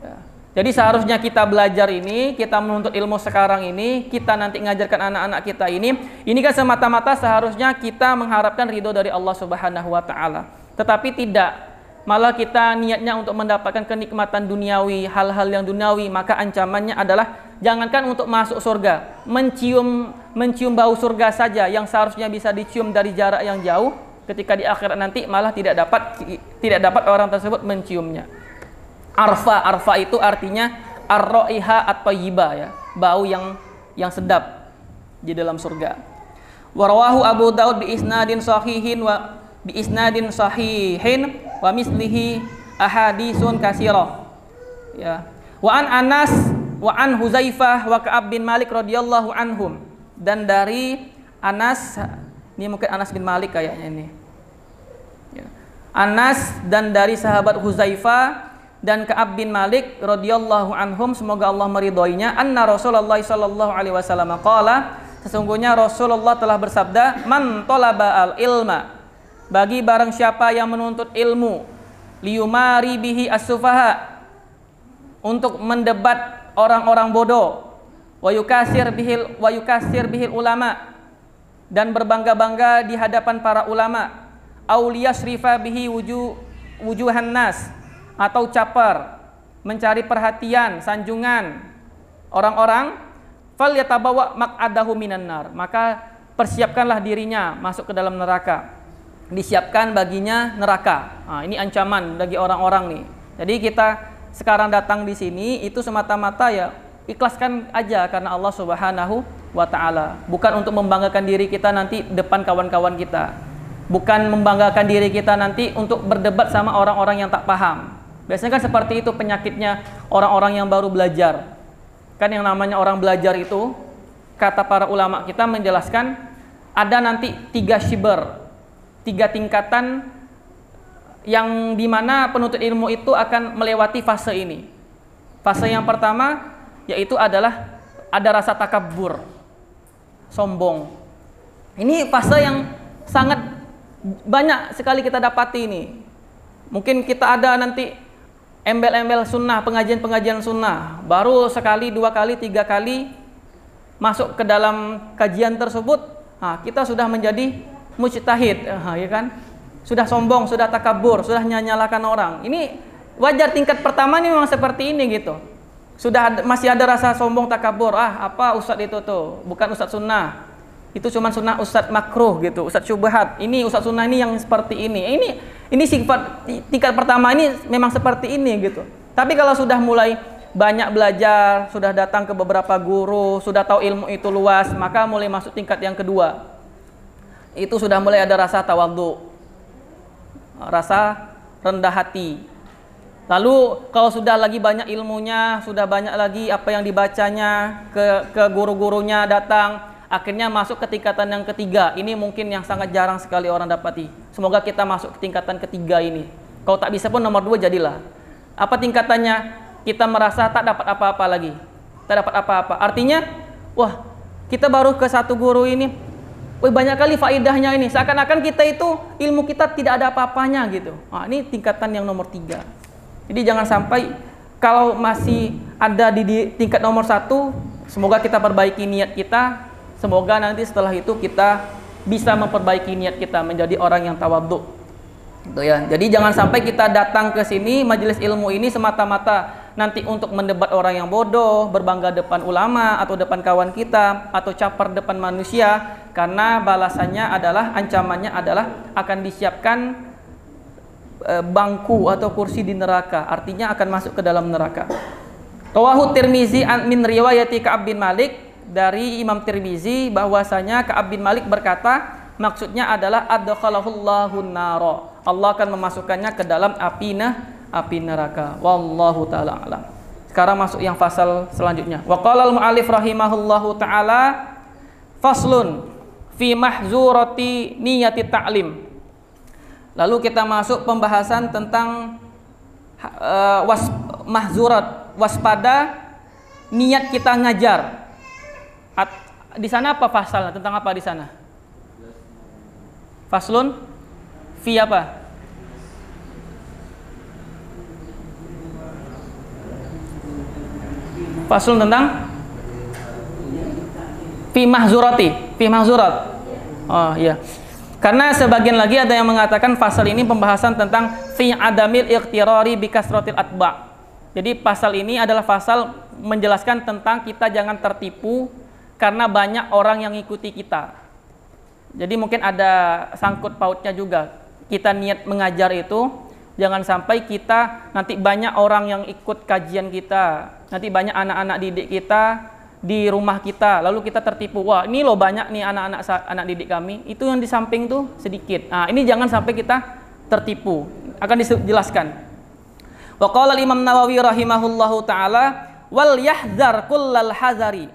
ya. Jadi seharusnya kita belajar ini, kita menuntut ilmu sekarang ini, kita nanti mengajarkan anak-anak kita ini kan semata-mata seharusnya kita mengharapkan ridho dari Allah Subhanahu wa taala. Tetapi tidak, malah kita niatnya untuk mendapatkan kenikmatan duniawi, hal-hal yang duniawi, maka ancamannya adalah jangankan untuk masuk surga, mencium bau surga saja yang seharusnya bisa dicium dari jarak yang jauh, ketika di akhirat nanti malah tidak dapat orang tersebut menciumnya. Arfa itu artinya ar-raiha at-thayyibah ya, bau yang sedap di dalam surga. Warawahu Abu Daud bi isnadin sahihin wa mislihi ahadisun katsirah. Ya. Wa an Anas wa an Huzaifah wa Ka'ab bin Malik radhiyallahu anhum, dan dari Anas, ini mungkin Anas bin Malik kayaknya ini. Ya. Anas dan dari sahabat Huzaifah dan Ka'ab bin Malik radhiyallahu anhum, semoga Allah meridhoinya, anna Rasulullah sallallahu alaihi wasallam qala, sesungguhnya Rasulullah telah bersabda, man talaba al ilma, bagi barang siapa yang menuntut ilmu, liyumari bihi as-sufaha, untuk mendebat orang-orang bodoh, wa yukasir bihil ulama, dan berbangga-bangga di hadapan para ulama, auliyasrifa bihi wujuhan nas, atau caper, mencari perhatian, sanjungan orang-orang, falyatabawa maq'adahu minan nar, maka persiapkanlah dirinya masuk ke dalam neraka, disiapkan baginya neraka. Nah, ini ancaman bagi orang-orang nih. Jadi kita sekarang datang di sini itu semata-mata ya ikhlaskan aja karena Allah Subhanahu wa taala, bukan untuk membanggakan diri kita nanti depan kawan-kawan kita, bukan membanggakan diri kita nanti untuk berdebat sama orang-orang yang tak paham. Biasanya kan seperti itu penyakitnya orang-orang yang baru belajar. Kan yang namanya orang belajar itu, kata para ulama kita menjelaskan, ada nanti 3 shiber, 3 tingkatan yang dimana penuntut ilmu itu akan melewati fase ini. Fase yang pertama yaitu adalah ada rasa takabur, sombong. Ini fase yang sangat banyak sekali kita dapati ini. Mungkin kita ada nanti embel-embel sunnah, pengajian-pengajian sunnah, baru sekali, 2 kali, 3 kali masuk ke dalam kajian tersebut, nah, kita sudah menjadi mujtahid, ya kan? Sudah sombong, sudah takabur, sudah nyalakan orang. Ini wajar, tingkat pertama ini memang seperti ini gitu. Masih ada rasa sombong, takabur. Apa ustadz itu tuh? Bukan ustadz sunnah. Itu cuma sunnah ustadz makruh gitu, ustadz syubhat. Ini ustadz sunnah ini yang seperti ini. Ini sifat tingkat pertama ini memang seperti ini gitu. Tapi kalau sudah mulai banyak belajar, sudah datang ke beberapa guru, sudah tahu ilmu itu luas, maka mulai masuk tingkat yang kedua. Itu sudah mulai ada rasa tawadhu, rasa rendah hati. Lalu kalau sudah lagi banyak ilmunya, sudah banyak lagi apa yang dibacanya, ke guru-gurunya datang, akhirnya masuk ke tingkatan yang ketiga. Ini mungkin yang sangat jarang sekali orang dapati. Semoga kita masuk ke tingkatan ketiga ini. Kalau tak bisa pun nomor 2 jadilah. Apa tingkatannya? Kita merasa tak dapat apa-apa lagi. Tak dapat apa-apa. Artinya, wah, kita baru ke satu guru ini, wah, banyak kali faidahnya ini. Seakan-akan kita itu, ilmu kita tidak ada apa-apanya gitu. Nah, ini tingkatan yang nomor 3. Jadi jangan sampai kalau masih ada di tingkat nomor 1, semoga kita perbaiki niat kita. Semoga nanti setelah itu kita bisa memperbaiki niat kita menjadi orang yang tawadhu. Gitu ya. Jadi jangan sampai kita datang ke sini majelis ilmu ini semata-mata nanti untuk mendebat orang yang bodoh, berbangga depan ulama atau depan kawan kita, atau caper depan manusia, karena balasannya adalah, ancamannya adalah akan disiapkan bangku atau kursi di neraka, artinya akan masuk ke dalam neraka. Rawahu Tirmizi min riwayati Ka'ab bin Malik, dari Imam Tirmizi bahwasanya Ka'ab bin Malik berkata, maksudnya adalah adkhalahullahu nara, Allah akan memasukkannya ke dalam api neraka. Wallahu taala alam. Sekarang masuk yang fasal selanjutnya. Wa qala al-mu'allif rahimahullahu taala, faslun fi mahzurati niyati ta'lim. Lalu kita masuk pembahasan tentang waspada niat kita ngajar. di sana apa fasal? Tentang apa di sana? Faslun fi apa? Faslun tentang fi mahzurati, fi mahzurat. Oh iya. Karena sebagian lagi ada yang mengatakan pasal ini pembahasan tentang fi adamil iqtirari bi kasratil atba'. Jadi pasal ini adalah pasal menjelaskan tentang kita jangan tertipu karena banyak orang yang ikuti kita. Jadi mungkin ada sangkut pautnya juga. Kita niat mengajar itu jangan sampai kita nanti banyak orang yang ikut kajian kita, nanti banyak anak-anak didik kita di rumah kita, lalu kita tertipu. Wah, ini loh banyak nih anak didik kami, itu yang di samping tuh sedikit. Nah, ini jangan sampai kita tertipu. Akan dijelaskan. Wa qala Imam Nawawi rahimahullahu taala wal yahzar kullal hazari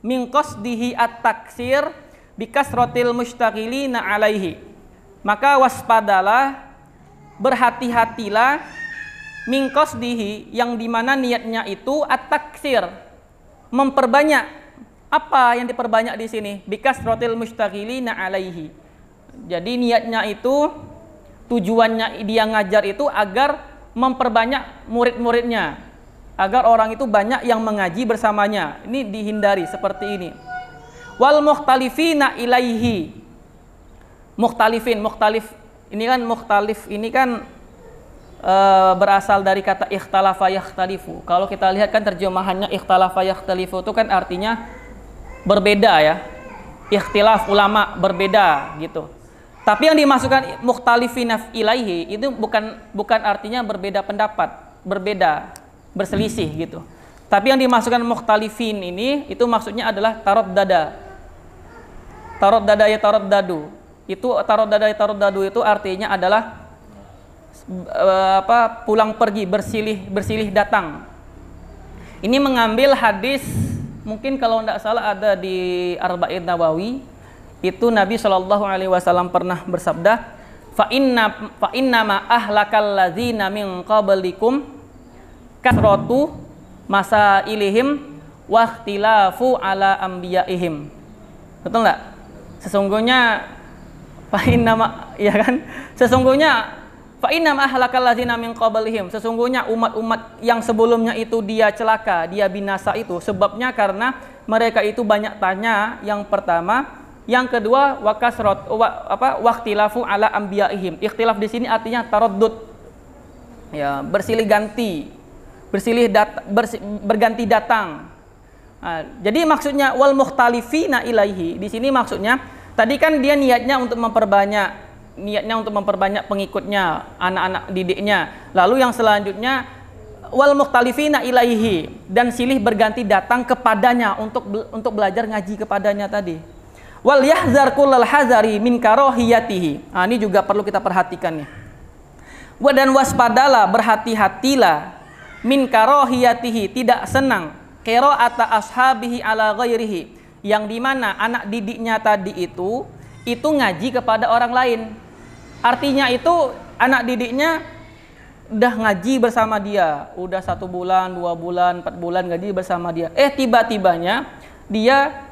min qasdihi at-taksir bi kasratil mustaghilina alaihi. Maka waspadalah, berhati-hatilah min qasdihi, yang dimana niatnya itu at-taksir, memperbanyak. Apa yang diperbanyak di sini? Bikas rotil mustaghilina alaihi. Jadi niatnya itu, tujuannya dia ngajar itu agar memperbanyak murid-muridnya, agar orang itu banyak yang mengaji bersamanya. Ini dihindari seperti ini. Wal mukhtalifina ilaihi. Mukhtalif ini kan berasal dari kata ikhtalafa yakhtalifu. Kalau kita lihat kan terjemahannya ikhtalafa yakhtalifu itu kan artinya berbeda ya. Ikhtilaf ulama berbeda gitu. Tapi yang dimasukkan mukhtalifina ilaihi itu bukan artinya berbeda pendapat, berbeda, berselisih gitu. Tapi yang dimasukkan mukhtalifin ini itu maksudnya adalah taraddada. Taraddada ya taraddadu. Itu taraddada ya taraddadu itu artinya adalah pulang pergi, bersilih datang. Ini mengambil hadis, mungkin kalau tidak salah ada di Arba'in Nawawi, itu Nabi SAW pernah bersabda, fa inna ma ahlakal ladzina min qablikum kasratu masailihim wa ikhtilafu ala anbiya'ihim. Betul enggak? Sesungguhnya fa inna ma, ya kan? Sesungguhnya fa inna ma ahlakal ladzina min qablihim, sesungguhnya umat-umat yang sebelumnya itu dia celaka, dia binasa itu sebabnya karena mereka itu banyak tanya, yang pertama. Yang kedua waqtilafu ala anbiya'ihim. Ikhtilaf di sini artinya taraddud. Ya, berganti datang. Nah, jadi maksudnya wal mukhtalifina ilaihi di sini maksudnya tadi kan dia niatnya untuk memperbanyak pengikutnya, anak-anak didiknya. Lalu yang selanjutnya wal mukhtalifina ilaihi, dan silih berganti datang kepadanya untuk belajar ngaji kepadanya tadi. Wal yahzar kullal hazari min karahiyatihi. Nah, ini juga perlu kita perhatikan nih. Dan waspadalah, berhati-hatilah min karahiyatihi, tidak senang qira'ata ashabihi ala ghairihi, yang dimana anak didiknya tadi itu ngaji kepada orang lain. Artinya itu anak didiknya udah ngaji bersama dia, udah 1 bulan, 2 bulan, 4 bulan ngaji bersama dia. Tiba-tibanya dia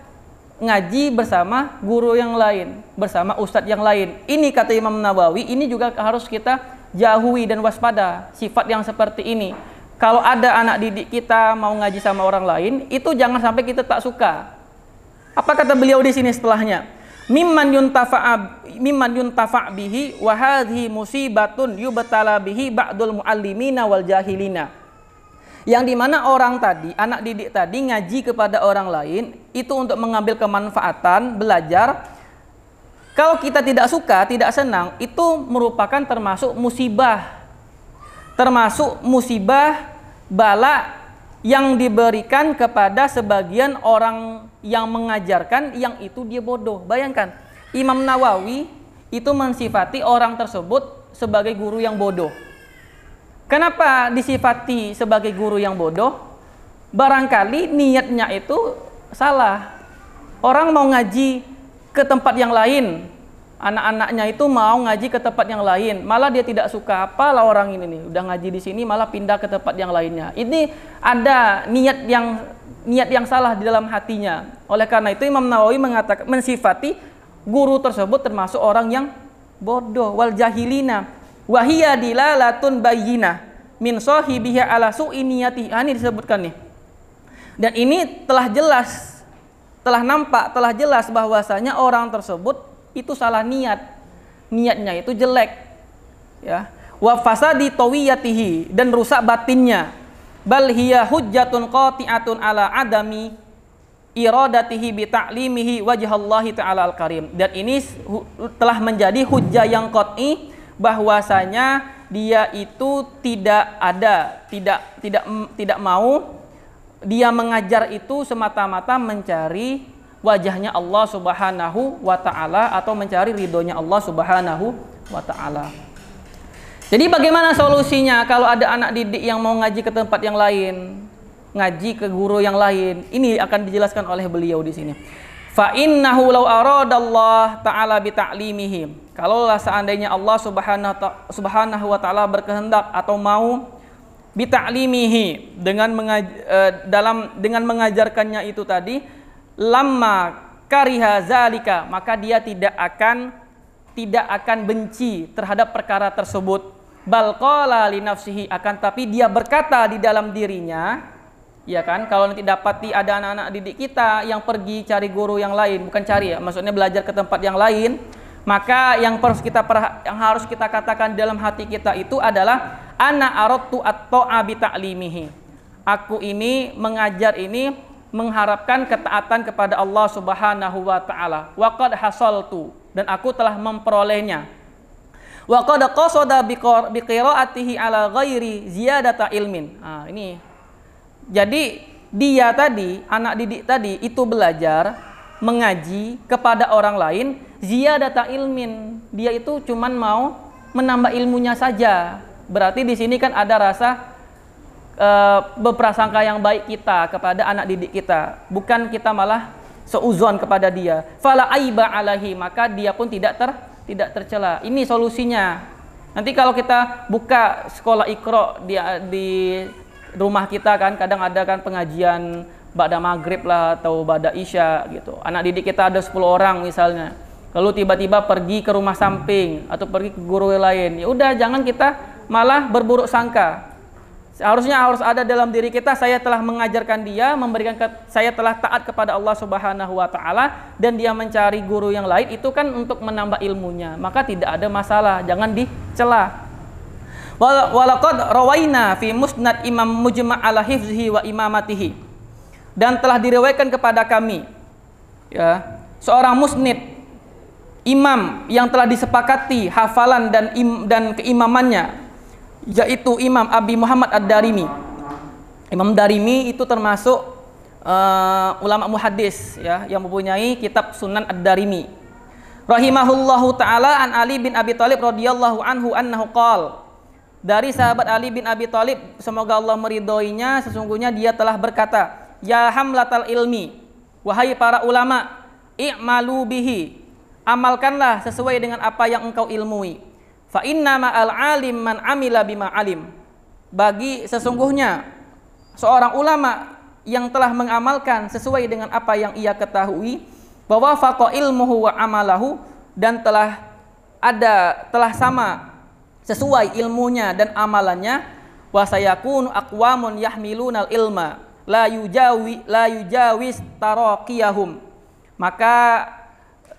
ngaji bersama guru yang lain, bersama ustadz yang lain. Ini kata Imam Nawawi, ini juga harus kita jauhi dan waspada sifat yang seperti ini. Kalau ada anak didik kita mau ngaji sama orang lain, itu jangan sampai kita tak suka. Apa kata beliau di sini setelahnya? Mimman yuntafa' bihi wa hadhihi musibatun yubtala bihi ba'dul muallimina wal jahilina. Yang dimana orang tadi, anak didik tadi ngaji kepada orang lain itu untuk mengambil kemanfaatan, belajar. Kalau kita tidak suka, tidak senang, itu merupakan termasuk musibah bala yang diberikan kepada sebagian orang yang mengajarkan, yang itu dia bodoh. Bayangkan, Imam Nawawi itu mensifati orang tersebut sebagai guru yang bodoh. Kenapa disifati sebagai guru yang bodoh? Barangkali niatnya itu salah. Orang mau ngaji ke tempat yang lain, anak-anaknya itu mau ngaji ke tempat yang lain, malah dia tidak suka. Apalah orang ini nih, udah ngaji di sini malah pindah ke tempat yang lainnya. Ini ada niat yang niat yang salah di dalam hatinya. Oleh karena itu Imam Nawawi mengatakan mensifati guru tersebut termasuk orang yang bodoh. Wal jahilina wa hiya dilalatun bayyinah min sahibiha ala su'i niyatihi. Ini disebutkan nih. Dan ini telah jelas, telah nampak, telah jelas bahwasanya orang tersebut itu salah niat. Niatnya itu jelek. Ya. Wa fasadi tawiyatihi, dan rusak batinnya. Bal hiya hujjatun qati'atun ala adami iradatihi bi ta'limihi wajhallahi ta'ala al-karim. Dan ini telah menjadi hujjah yang qat'i bahwasanya dia itu tidak mau dia mengajar itu semata-mata mencari wajahnya Allah Subhanahu wa ta'ala atau mencari ridhonya Allah Subhanahu wa ta'ala. Jadi bagaimana solusinya kalau ada anak didik yang mau ngaji ke tempat yang lain, ngaji ke guru yang lain? Ini akan dijelaskan oleh beliau di sini. Fa innahu law aradallah ta'ala bi ta'limihi. Kalaulah seandainya Allah Subhanahu wa ta'ala berkehendak atau mau bi ta'limihi dengan mengajarkannya itu tadi, lamma kariha zalika, maka dia tidak akan benci terhadap perkara tersebut. Bal qala li nafsihi, akan tapi dia berkata di dalam dirinya, ya kan, kalau nanti dapati ada anak-anak didik kita yang pergi cari guru yang lain, bukan cari ya, maksudnya belajar ke tempat yang lain, maka yang harus kita katakan dalam hati kita itu adalah ana aradtu at-ta'a bi ta'limihi. Aku ini mengajar ini mengharapkan ketaatan kepada Allah Subhanahu wa taala. Wa qad hasaltu, dan aku telah memperolehnya. Wa qad qasada bi qiraatihi ala ghairi ziyadata ilmin. Nah, ini. Jadi dia tadi, anak didik tadi itu belajar mengaji kepada orang lain ziyadata ilmin. Dia itu cuman mau menambah ilmunya saja. Berarti di sini kan ada rasa berprasangka yang baik kita kepada anak didik kita, bukan kita malah seuzon kepada dia. Fala aiba alaihi, maka dia pun tidak tercela. Ini solusinya. Nanti kalau kita buka sekolah Iqra di rumah kita kan, kadang ada kan pengajian ba'da maghrib lah atau ba'da isya gitu. Anak didik kita ada 10 orang misalnya. Lalu tiba-tiba pergi ke rumah samping atau pergi ke guru lain. Ya udah, jangan kita malah berburuk sangka. Harusnya harus ada dalam diri kita, saya telah mengajarkan dia, saya telah taat kepada Allah Subhanahu wa taala, dan dia mencari guru yang lain itu kan untuk menambah ilmunya, maka tidak ada masalah, jangan dicela. Walaqad rawaina fi musnad Imam Mujma' ala hifzihi wa imamatihi, dan telah diriwayatkan kepada kami ya seorang musnid imam yang telah disepakati hafalan dan keimamannya, yaitu Imam Abi Muhammad Ad-Darimi. Imam Darimi itu termasuk ulama muhaddis ya, yang mempunyai kitab Sunan Ad-Darimi. Rahimahullahu taala an Ali bin Abi Thalib radhiyallahu anhu annahu qala, dari sahabat Ali bin Abi Thalib, semoga Allah meridhoinya, sesungguhnya dia telah berkata, ya hamlatal ilmi, wahai para ulama, i'malu bihi, amalkanlah sesuai dengan apa yang engkau ilmui. Fa inna ma'al alim man amila bima alim. Bagi sesungguhnya seorang ulama yang telah mengamalkan sesuai dengan apa yang ia ketahui, bahwa faqa ilmuhu wa amalahu, dan telah sama sesuai ilmunya dan amalannya, wa sayakunu aqwamun yahmilunal ilma la yujawiz taraqiyahum. Maka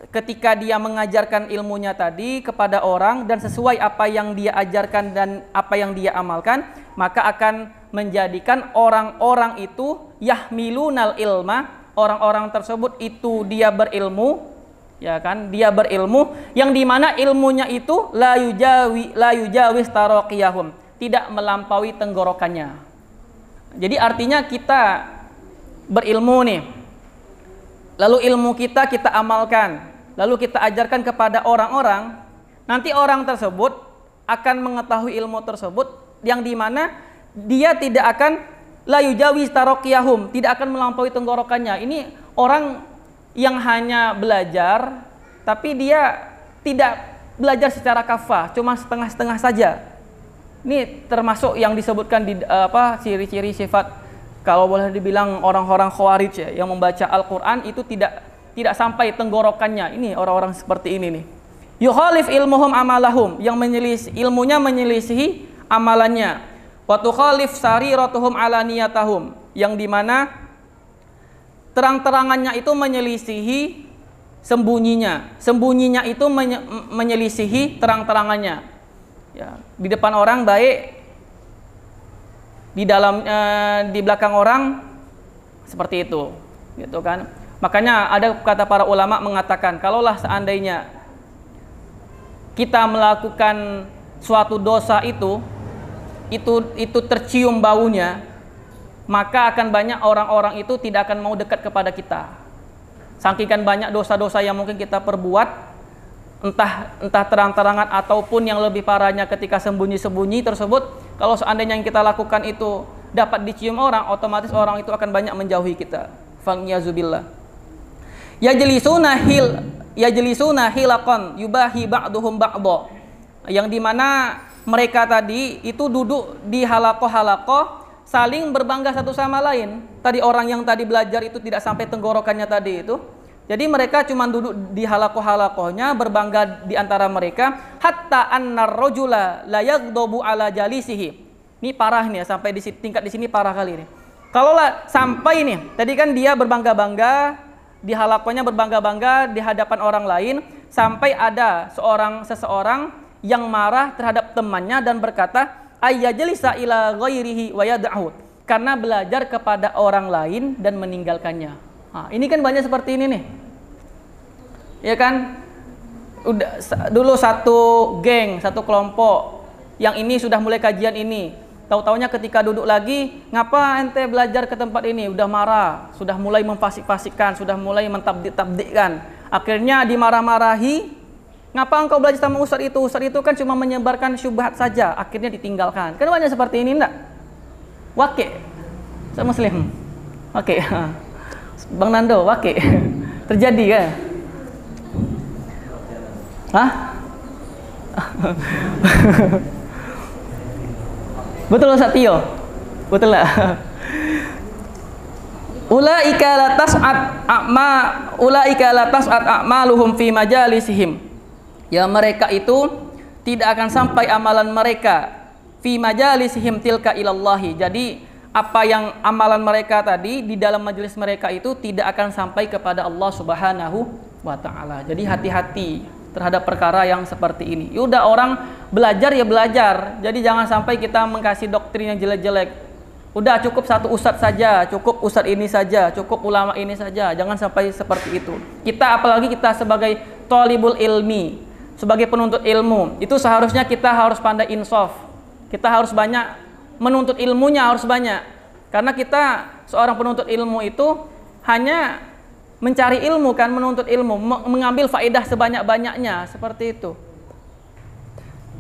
ketika dia mengajarkan ilmunya tadi kepada orang dan sesuai apa yang dia ajarkan dan apa yang dia amalkan, maka akan menjadikan orang-orang itu yahmilunal ilma, orang-orang tersebut itu dia berilmu, ya kan, dia berilmu yang dimana ilmunya itu la yujawiz taraqiyahum, tidak melampaui tenggorokannya. Jadi artinya kita berilmu nih, lalu ilmu kita amalkan, lalu kita ajarkan kepada orang-orang, nanti orang tersebut akan mengetahui ilmu tersebut yang dimana dia tidak akan la yujawiz taraqiyahum, tidak akan melampaui tenggorokannya. Ini orang yang hanya belajar tapi dia tidak belajar secara kafah, cuma setengah-setengah saja. Ini termasuk yang disebutkan di ciri-ciri sifat kalau boleh dibilang orang-orang Khawarij ya, yang membaca Al-Qur'an itu tidak sampai tenggorokannya. Ini orang-orang seperti ini nih. Yukhalif ilmuhum amalahum, yang ilmunya menyelisihi amalannya. Wa tukhalif sariratuhum alaniyatahum, yang dimana terang-terangannya itu menyelisihi sembunyinya itu menyelisihi terang-terangannya. Ya, di depan orang baik, di belakang orang seperti itu, gitu kan? Makanya ada kata para ulama mengatakan, kalaulah seandainya kita melakukan suatu dosa itu tercium baunya, maka akan banyak orang-orang itu tidak akan mau dekat kepada kita. Saking banyak dosa-dosa yang mungkin kita perbuat, entah terang-terangan ataupun yang lebih parahnya ketika sembunyi-sembunyi tersebut, kalau seandainya yang kita lakukan itu dapat dicium orang, otomatis orang itu akan banyak menjauhi kita. Fa'niyazubillah. Yajlisuna hilaqan yubahi ba'duhum ba'dha, yang dimana mereka tadi itu duduk di halaqah saling berbangga satu sama lain. Tadi orang yang tadi belajar itu tidak sampai tenggorokannya tadi itu. Jadi mereka cuma duduk di halaqah-halaqahnya berbangga di antara mereka, hatta annar rajula la yaghdabu ala jalisihi. Ini parah nih ya, sampai di tingkat di sini parah kali ini. Kalau sampai nih, tadi kan dia berbangga-bangga di halaqahnya, berbangga-bangga di hadapan orang lain, sampai ada seseorang yang marah terhadap temannya dan berkata, ayyajlisa ila ghairihi wa yad'u, karena belajar kepada orang lain dan meninggalkannya. Nah, ini kan banyak seperti ini nih. Ya kan? Dulu satu geng, satu kelompok, yang ini sudah mulai kajian ini. Tahu-taunya ketika duduk lagi, ngapa ente belajar ke tempat ini? Udah marah, sudah mulai memfasik-fasikkan, sudah mulai mentabdik-tabdikkan. Akhirnya dimarah-marahi, ngapa engkau belajar sama ustadz itu? Ustadz itu kan cuma menyebarkan syubhat saja. Akhirnya ditinggalkan. Kan banyak seperti ini enggak? Wakil saya Muslim. Oke. Bang Nando, wakil terjadi kan? Hah? Betul Ustaz Tio? Betul lah. Ulaika la tas'at a'maluhum fi majalisihim. Ya, mereka itu tidak akan sampai amalan mereka fi majalisihim tilka ilallahi. Jadi apa yang amalan mereka tadi di dalam majelis mereka itu tidak akan sampai kepada Allah Subhanahu wa taala. Jadi hati-hati terhadap perkara yang seperti ini. Udah orang belajar ya belajar. Jadi jangan sampai kita mengkasih doktrin yang jelek-jelek. Udah cukup satu ustadz saja, cukup ustadz ini saja, cukup ulama ini saja. Jangan sampai seperti itu. Kita apalagi kita sebagai thalibul ilmi, sebagai penuntut ilmu, itu seharusnya kita harus pandai insaf. Kita harus banyak menuntut ilmunya, harus banyak. Karena kita seorang penuntut ilmu itu hanya mencari ilmu kan, menuntut ilmu, mengambil faedah sebanyak-banyaknya, seperti itu.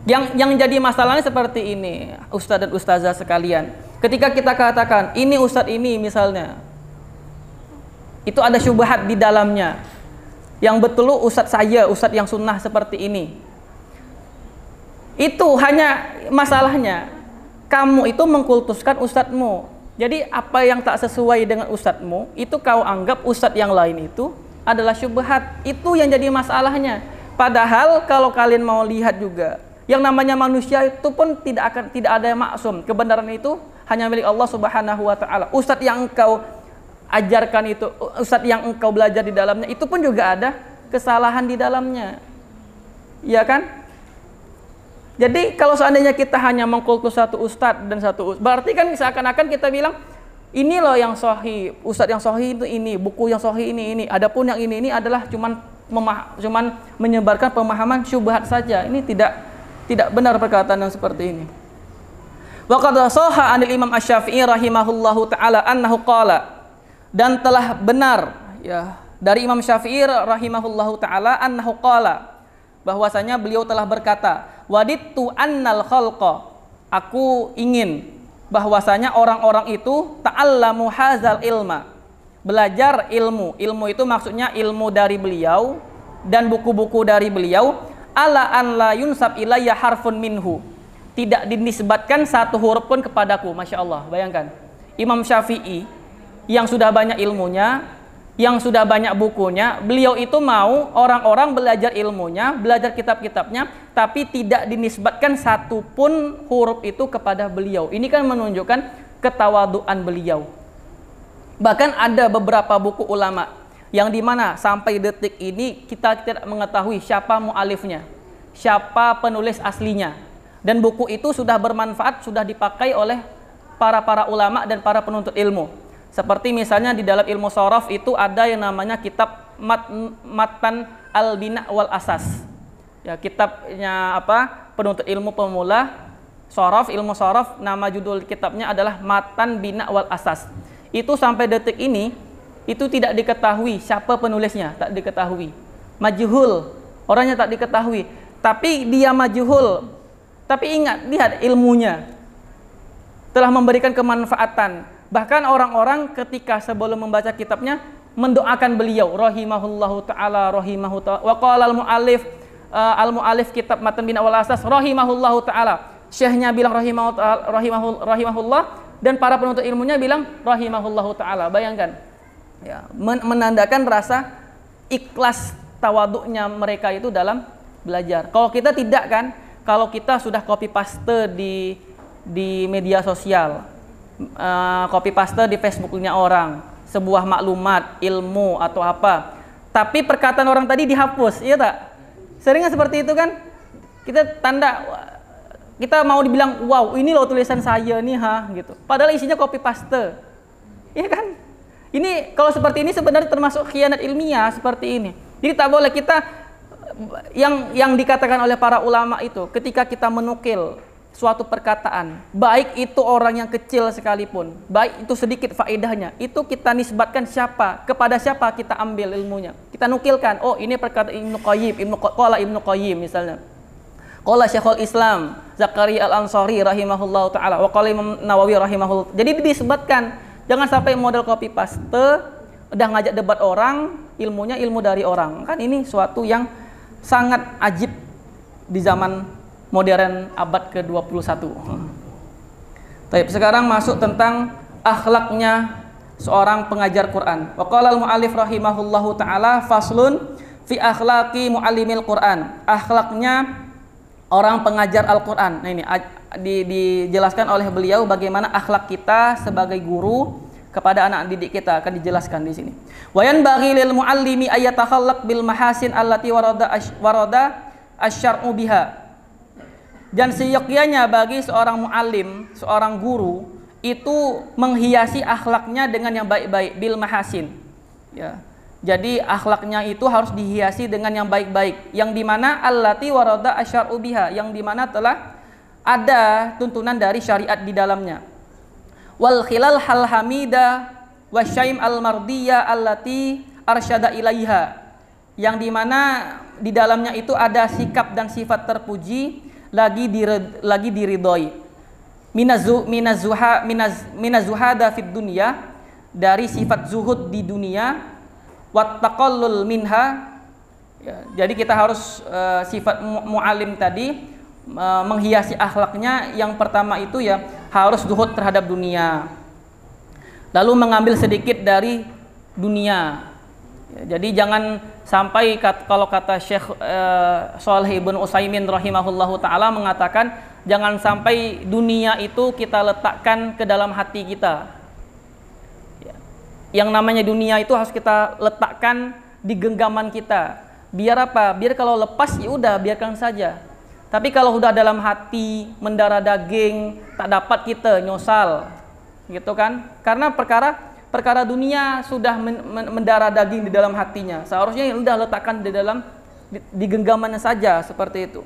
Yang jadi masalahnya seperti ini, ustadz dan ustazah sekalian. Ketika kita katakan, ini ustadz ini misalnya, itu ada syubhat di dalamnya. Yang betul ustadz saya, ustadz yang sunnah seperti ini. Itu hanya masalahnya, kamu itu mengkultuskan ustadzmu. Jadi apa yang tak sesuai dengan ustadzmu, itu kau anggap ustadz yang lain itu adalah syubhat. Itu yang jadi masalahnya. Padahal kalau kalian mau lihat juga, yang namanya manusia itu pun tidak ada yang maksum. Kebenaran itu hanya milik Allah Subhanahu wa taala. Ustadz yang engkau ajarkan itu, ustadz yang engkau belajar di dalamnya, itu pun juga ada kesalahan di dalamnya. Iya kan? Jadi kalau seandainya kita hanya mengkultus satu ustadz dan satu berarti kan seakan-akan kita bilang ini loh yang sahih, ustadz yang sahih itu ini, buku yang sahih ini. Adapun yang ini adalah cuman menyebarkan pemahaman syubhat saja. Ini tidak benar perkataan yang seperti ini. Wa qad sahha 'anil Imam Asy-Syafi'i rahimahullahu taala annahu qala, dan telah benar ya dari Imam Syafi'i rahimahullahu taala annahu qala, bahwasanya beliau telah berkata, wadittu annal khalqa, aku ingin bahwasanya orang-orang itu ta'allamu hazal ilma, belajar ilmu itu maksudnya ilmu dari beliau dan buku-buku dari beliau, ala an la yunsab ilayya harfun minhu, tidak dinisbatkan satu huruf pun kepadaku. Masya Allah, bayangkan, Imam Syafi'i yang sudah banyak ilmunya, yang sudah banyak bukunya, beliau itu mau orang-orang belajar ilmunya, belajar kitab-kitabnya, tapi tidak dinisbatkan satupun huruf itu kepada beliau. Ini kan menunjukkan ketawaduan beliau. Bahkan ada beberapa buku ulama yang dimana sampai detik ini kita tidak mengetahui siapa mu'alifnya, siapa penulis aslinya. Dan buku itu sudah bermanfaat, sudah dipakai oleh para ulama dan para penuntut ilmu. Seperti misalnya di dalam ilmu shorof itu ada yang namanya kitab Matan al-Bina wal Asas. Ya, kitabnya apa? Penuntut ilmu pemula shorof, ilmu shorof, nama judul kitabnya adalah Matan Bina wal Asas. Itu sampai detik ini itu tidak diketahui siapa penulisnya, tak diketahui. Majhul, orangnya tak diketahui. Tapi dia majhul. Tapi ingat, lihat ilmunya telah memberikan kemanfaatan. Bahkan orang-orang ketika sebelum membaca kitabnya mendoakan beliau rahimahullahu taala wa qala al-mu'allif kitab Matan Bina wal Asas rahimahullahu taala. Syekhnya bilang rahimahullah dan para penuntut ilmunya bilang rahimahullahu taala. Bayangkan. Ya, menandakan rasa ikhlas tawaduknya mereka itu dalam belajar. Kalau kita tidak kan, kalau kita sudah copy paste di media sosial, copy paste di Facebooknya orang, sebuah maklumat, ilmu atau apa, tapi perkataan orang tadi dihapus, iya tak? Seringnya seperti itu kan? Kita kita mau dibilang, wow ini loh tulisan saya nih gitu. Padahal isinya copy paste, iya kan? Ini kalau seperti ini sebenarnya termasuk khianat ilmiah seperti ini. Jadi tak boleh kita yang dikatakan oleh para ulama itu ketika kita menukil suatu perkataan, baik itu orang yang kecil sekalipun, baik itu sedikit faedahnya, itu kita nisbatkan kepada siapa kita ambil ilmunya. Kita nukilkan, oh ini perkataan Ibnu Qayyim misalnya. Qala Syekhul Islam Zakaria Al-Ansari rahimahullahu taala wa qala Imam Nawawi rahimahullah. Jadi disebutkan. Jangan sampai model copy paste, udah ngajak debat orang, ilmunya ilmu dari orang. Kan ini suatu yang sangat ajib di zaman modern abad ke-21. Baik, sekarang masuk tentang akhlaknya seorang pengajar Quran. Wa qala al-mu'allif rahimahullahu taala faslun fi akhlaqi muallimil Quran. Akhlaknya orang pengajar Al-Quran. Nah ini dijelaskan oleh beliau bagaimana akhlak kita sebagai guru kepada anak didik kita, akan dijelaskan di sini. Wa yanbaghi lil muallimi ayatakhallaq bil mahasin allati warada asy-syar'u biha. Dan seyogyanya bagi seorang muallim, seorang guru itu menghiasi akhlaknya dengan yang baik-baik, bil mahasin. Ya. Jadi akhlaknya itu harus dihiasi dengan yang baik-baik, yang dimana allati warada asy-syar'u biha, yang dimana telah ada tuntunan dari syariat di dalamnya. Wal khilal hal hamida wasyaim al mardiyah allati arsyada ilaiha, yang dimana di dalamnya itu ada sikap dan sifat terpuji lagi diridhoi. Minazuhada fid dunya, dari sifat zuhud di dunia, wat taqallul minha. Ya, jadi kita harus sifat mu'alim tadi menghiasi akhlaknya, yang pertama itu ya harus zuhud terhadap dunia, lalu mengambil sedikit dari dunia. Ya, jadi jangan sampai kalau kata Syekh Shalih Ibnu Utsaimin rahimahullahu taala mengatakan, jangan sampai dunia itu kita letakkan ke dalam hati kita. Ya. Yang namanya dunia itu harus kita letakkan di genggaman kita. Biar apa? Biar kalau lepas ya udah biarkan saja. Tapi kalau sudah dalam hati, mendarah daging, tak dapat kita nyosal, gitu kan? Karena perkara dunia sudah mendarah daging di dalam hatinya. Seharusnya ya udah letakkan di genggamannya saja, seperti itu.